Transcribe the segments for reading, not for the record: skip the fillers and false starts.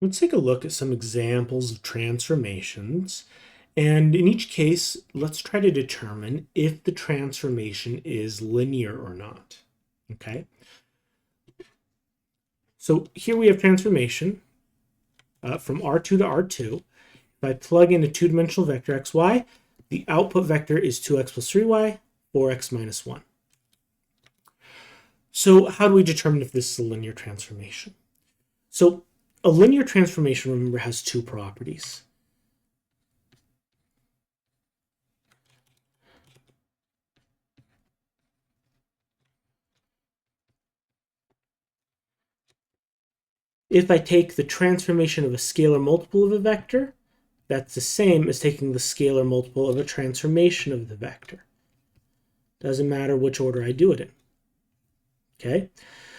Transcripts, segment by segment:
Let's take a look at some examples of transformations. And in each case, let's try to determine if the transformation is linear or not. Okay. So here we have transformation from R2 to R2. If I plug in a two-dimensional vector xy, the output vector is 2x plus 3y, 4x minus 1. So how do we determine if this is a linear transformation? So a linear transformation, remember, has two properties. If I take the transformation of a scalar multiple of a vector, that's the same as taking the scalar multiple of a transformation of the vector. Doesn't matter which order I do it in. Okay,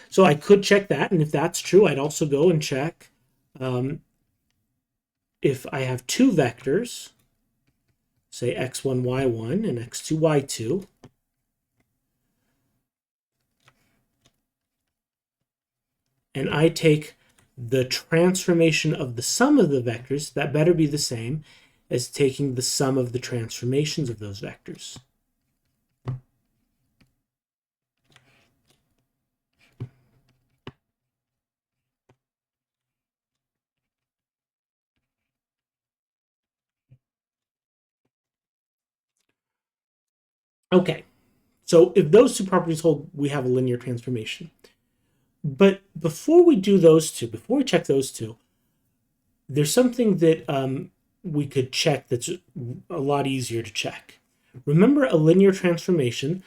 so I could check that, and if that's true, I'd also go and check if I have two vectors, say x1, y1 and x2, y2, and I take the transformation of the sum of the vectors, that better be the same as taking the sum of the transformations of those vectors. Okay, so if those two properties hold, we have a linear transformation. But before we do those two, before we check those two, there's something that we could check that's a lot easier to check. Remember, a linear transformation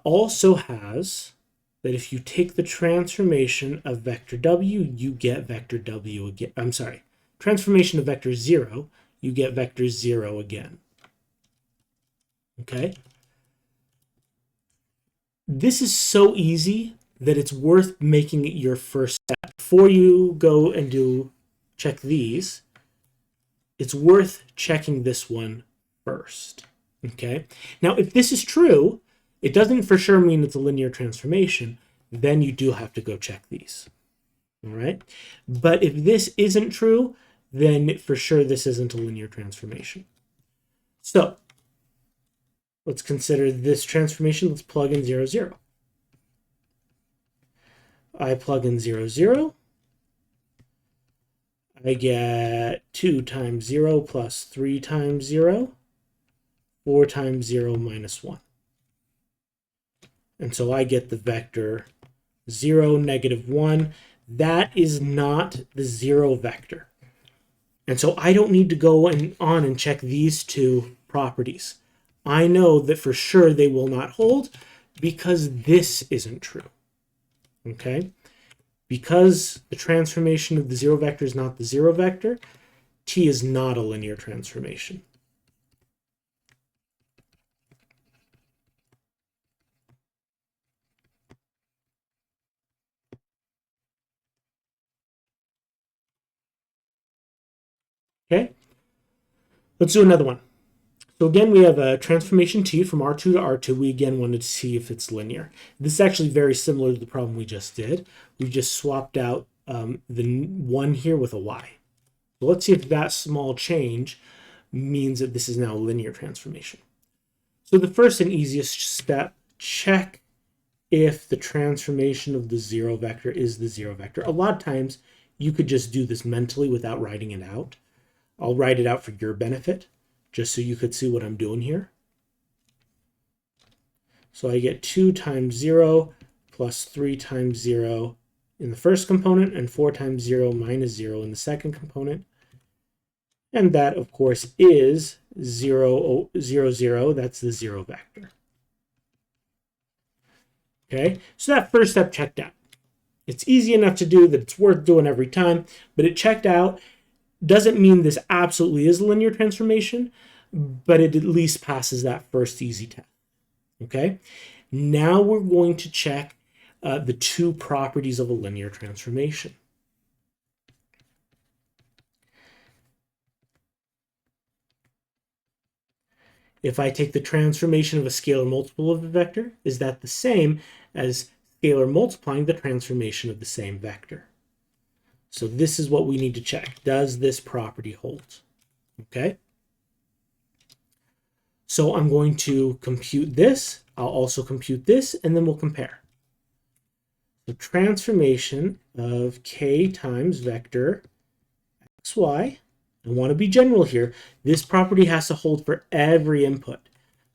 also has that if you take the transformation of vector w, you get vector w again. I'm sorry, transformation of vector 0, you get vector 0 again. Okay? This is so easy that it's worth making it your first step. Before you go and check these, it's worth checking this one first. Okay? Now, if this is true, it doesn't for sure mean it's a linear transformation. Then you do have to go check these. All right? But if this isn't true, then for sure this isn't a linear transformation. So let's consider this transformation. Let's plug in 0, 0. I plug in 0, 0. I get 2 times 0 plus 3 times 0, 4 times 0 minus 1. And so I get the vector 0, negative 1. That is not the 0 vector. And so I don't need to go on and check these two properties. I know that for sure they will not hold because this isn't true. Okay? Because the transformation of the 0 vector is not the 0 vector, T is not a linear transformation. Okay? Let's do another one. So again, we have a transformation T from R2 to R2. We again wanted to see if it's linear. This is actually very similar to the problem we just did. We just swapped out the 1 here with a y. So let's see if that small change means that this is now a linear transformation. So the first and easiest step, check if the transformation of the 0 vector is the 0 vector. A lot of times you could just do this mentally without writing it out. I'll write it out for your benefit, just so you could see what I'm doing here. So I get 2 times 0 plus 3 times 0 in the first component and 4 times 0 minus 0 in the second component. And that, of course, is 0, 0, 0. That's the 0 vector. Okay, so that first step checked out. It's easy enough to do that it's worth doing every time, but it checked out. Doesn't mean this absolutely is a linear transformation, but it at least passes that first easy test. Okay, now we're going to check the two properties of a linear transformation. If I take the transformation of a scalar multiple of a vector, is that the same as scalar multiplying the transformation of the same vector? So this is what we need to check. Does this property hold? Okay. So I'm going to compute this. I'll also compute this, and then we'll compare. The transformation of k times vector xy. I want to be general here. This property has to hold for every input.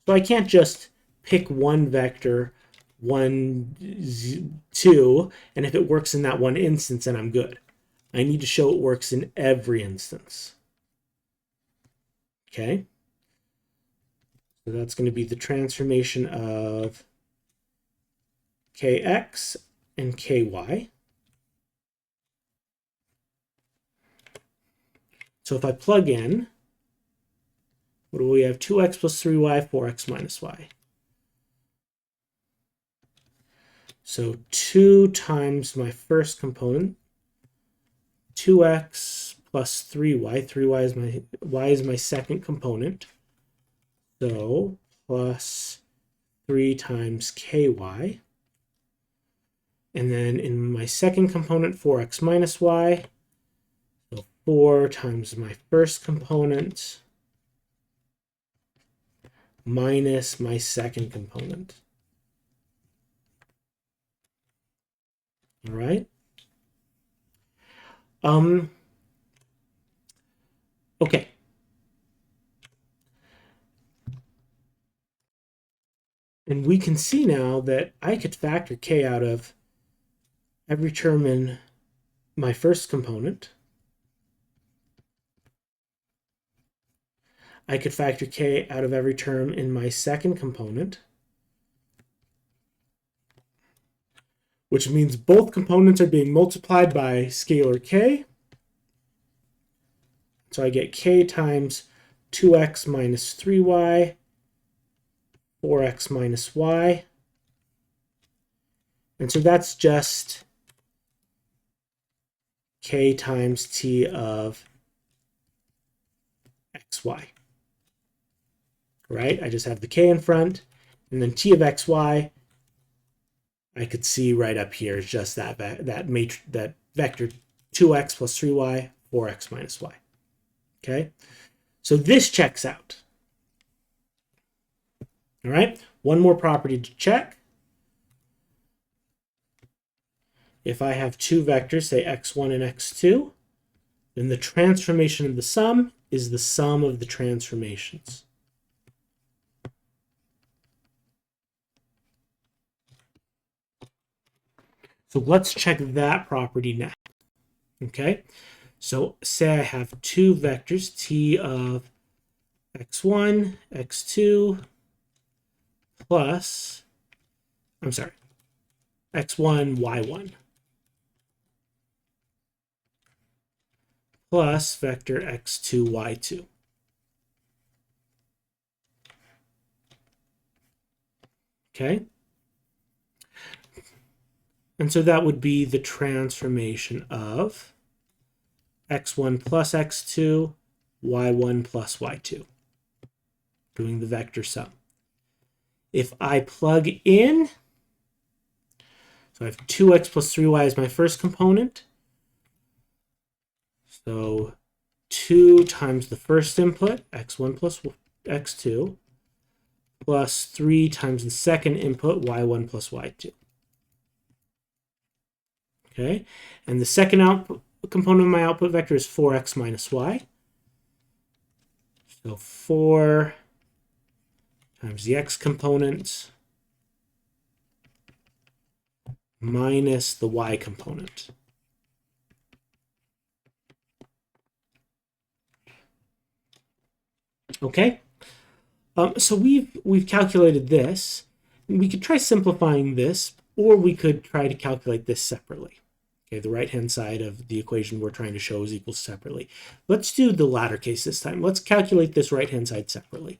So I can't just pick one vector, 1, 2, and if it works in that one instance, then I'm good. I need to show it works in every instance. Okay? So that's going to be the transformation of kx and ky. So if I plug in, what do we have? 2x plus 3y, 4x minus y. So 2 times my first component, 2x plus 3y. 3y is my second component. So plus 3 times ky. And then in my second component, 4x minus y. So 4 times my first component minus my second component. All right. Okay. And we can see now that I could factor k out of every term in my first component. I could factor k out of every term in my second component, which means both components are being multiplied by scalar k. So I get k times 2x minus 3y, 4x minus y. And so that's just k times t of xy. Right? I just have the k in front, and then t of xy, I could see right up here is just that vector 2x plus 3y, 4x minus y. Okay? So this checks out. All right? One more property to check. If I have two vectors, say x1 and x2, then the transformation of the sum is the sum of the transformations. So let's check that property now. Okay? So say I have two vectors, t of x1, x2, plus, x1, y1, plus vector x2, y2. Okay? And so that would be the transformation of x1 plus x2, y1 plus y2, doing the vector sum. If I plug in, so I have 2x plus 3y as my first component. So 2 times the first input, x1 plus x2, plus 3 times the second input, y1 plus y2. Okay, and the second output component of my output vector is 4x minus y. So 4 times the x component minus the y component. Okay, so we've calculated this. We could try simplifying this, or we could try to calculate this separately. Okay, the right-hand side of the equation we're trying to show is equals separately. Let's do the latter case this time. Let's calculate this right-hand side separately.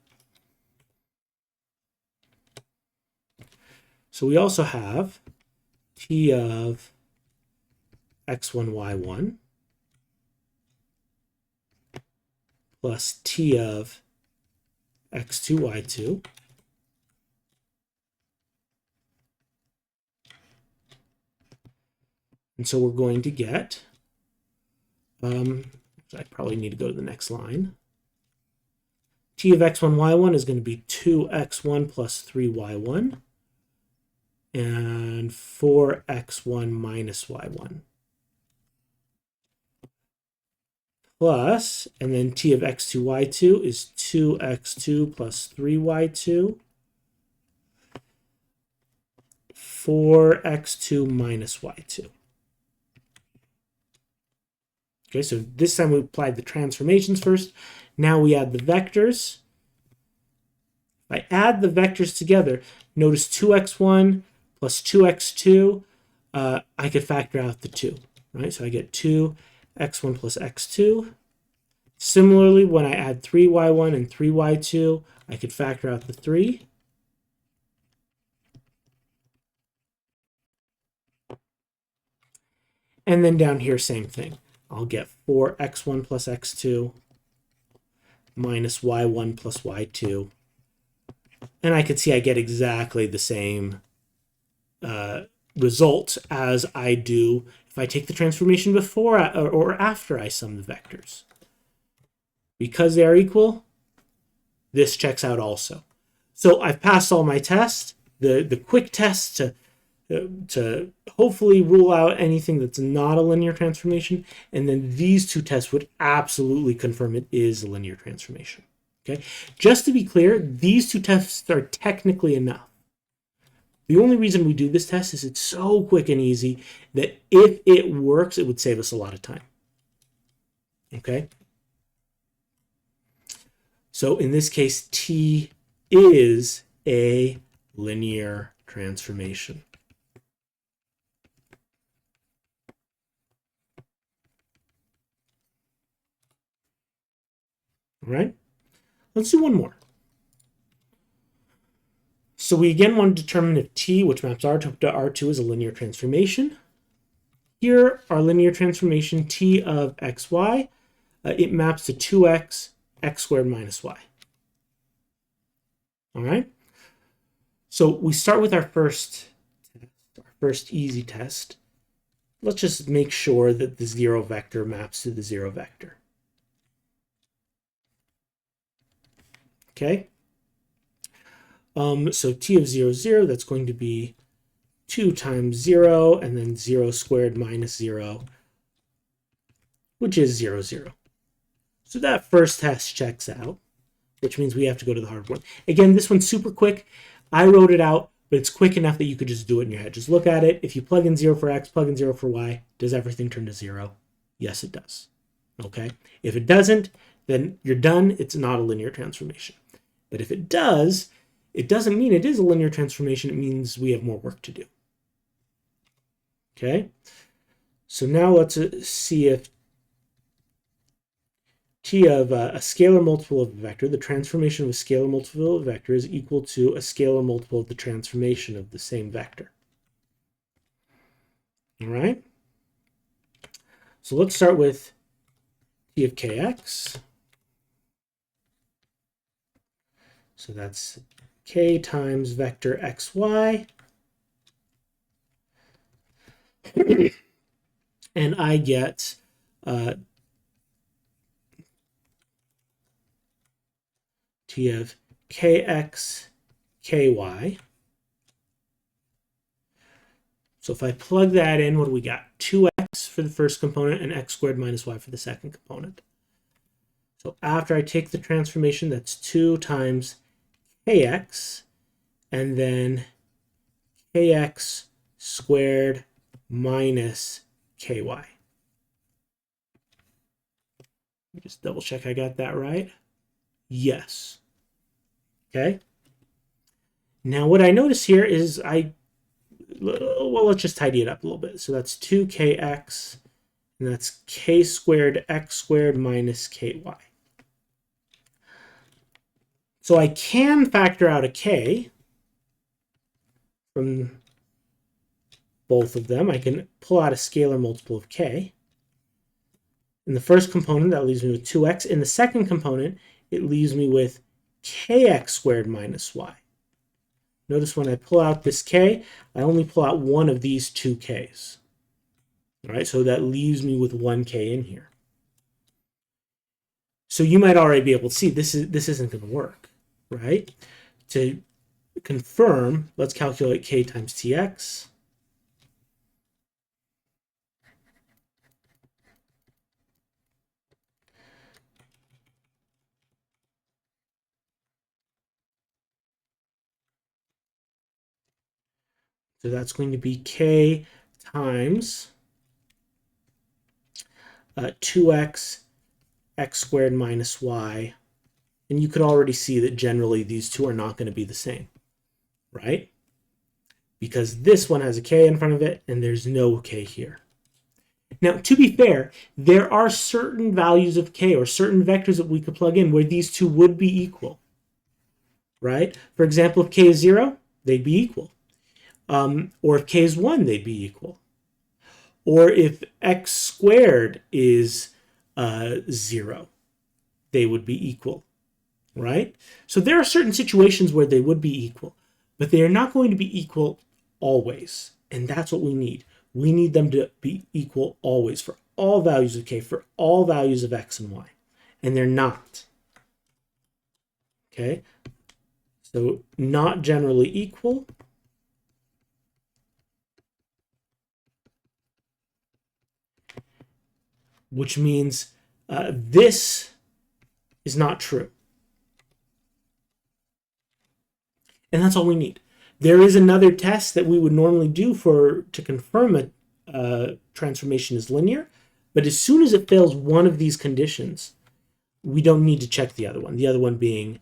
So we also have t of x1, y1 plus t of x2, y2 and so we're going to get I probably need to go to the next line. T of x1, y1 is going to be 2x1 plus 3y1 and 4x1 minus y1. Plus, and then T of x2, y2 is 2x2 plus 3y2, 4x2 minus y2. Okay, so this time we applied the transformations first. Now we add the vectors. If I add the vectors together, notice 2x1 plus 2x2, I could factor out the 2, right? So I get 2x1 plus x2. Similarly, when I add 3y1 and 3y2, I could factor out the 3. And then down here, same thing. I'll get 4x1 plus x2 minus y1 plus y2. And I can see I get exactly the same result as I do if I take the transformation before or after I sum the vectors. Because they are equal, this checks out also. So I've passed all my tests. The quick test to hopefully rule out anything that's not a linear transformation, and then these two tests would absolutely confirm it is a linear transformation. Okay, just to be clear, these two tests are technically enough. The only reason we do this test is it's so quick and easy that if it works, it would save us a lot of time. Okay, so in this case, T is a linear transformation. All right, let's do one more. So we again want to determine if T, which maps R to R2, is a linear transformation. Here, our linear transformation T of xy, it maps to 2x, x squared minus y. All right. So we start with our first easy test. Let's just make sure that the 0 vector maps to the 0 vector. Okay. So T of 0, 0, that's going to be 2 times 0, and then 0 squared minus 0, which is 0, 0. So that first test checks out, which means we have to go to the hard one. Again, this one's super quick. I wrote it out, but it's quick enough that you could just do it in your head. Just look at it. If you plug in 0 for x, plug in 0 for y, does everything turn to 0? Yes, it does. Okay. If it doesn't, then you're done. It's not a linear transformation. But if it does, it doesn't mean it is a linear transformation. It means we have more work to do. Okay. So now let's see if T of a scalar multiple of a vector, the transformation of a scalar multiple of a vector, is equal to a scalar multiple of the transformation of the same vector. All right. So let's start with T of kx. So that's k times vector xy. And I get T of kx, ky. So if I plug that in, what do we got? 2x for the first component and x squared minus y for the second component. So after I take the transformation, that's 2 times kx, and then kx squared minus ky. Just double check I got that right. Yes. Okay. Now what I notice here is well, let's just tidy it up a little bit. So that's 2kx, and that's k squared x squared minus ky. So I can factor out a k from both of them. I can pull out a scalar multiple of k. In the first component, that leaves me with 2x. In the second component, it leaves me with kx squared minus y. Notice when I pull out this k, I only pull out one of these two k's. All right, so that leaves me with 1k in here. So you might already be able to see this isn't going to work, right? To confirm, let's calculate k times tx. So that's going to be k times 2x x squared minus y. And you could already see that generally these two are not going to be the same, right? Because this one has a k in front of it, and there's no k here. Now, to be fair, there are certain values of k or certain vectors that we could plug in where these two would be equal, right? For example, if k is 0, they'd be equal. Or if k is 1, they'd be equal. Or if x squared is 0, they would be equal, right? So there are certain situations where they would be equal, but they are not going to be equal always. And that's what we need. We need them to be equal always for all values of k, for all values of x and y. And they're not. Okay? So not generally equal. Which means this is not true. And that's all we need. There is another test that we would normally do to confirm a transformation is linear, but as soon as it fails one of these conditions, we don't need to check the other one. The other one being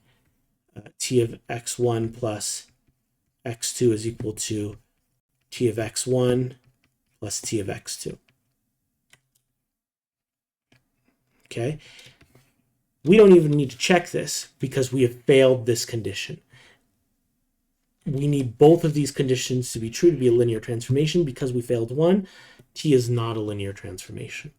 t of x1 plus x2 is equal to t of x1 plus t of x2. Okay? We don't even need to check this because we have failed this condition. We need both of these conditions to be true to be a linear transformation. Because we failed one, t is not a linear transformation.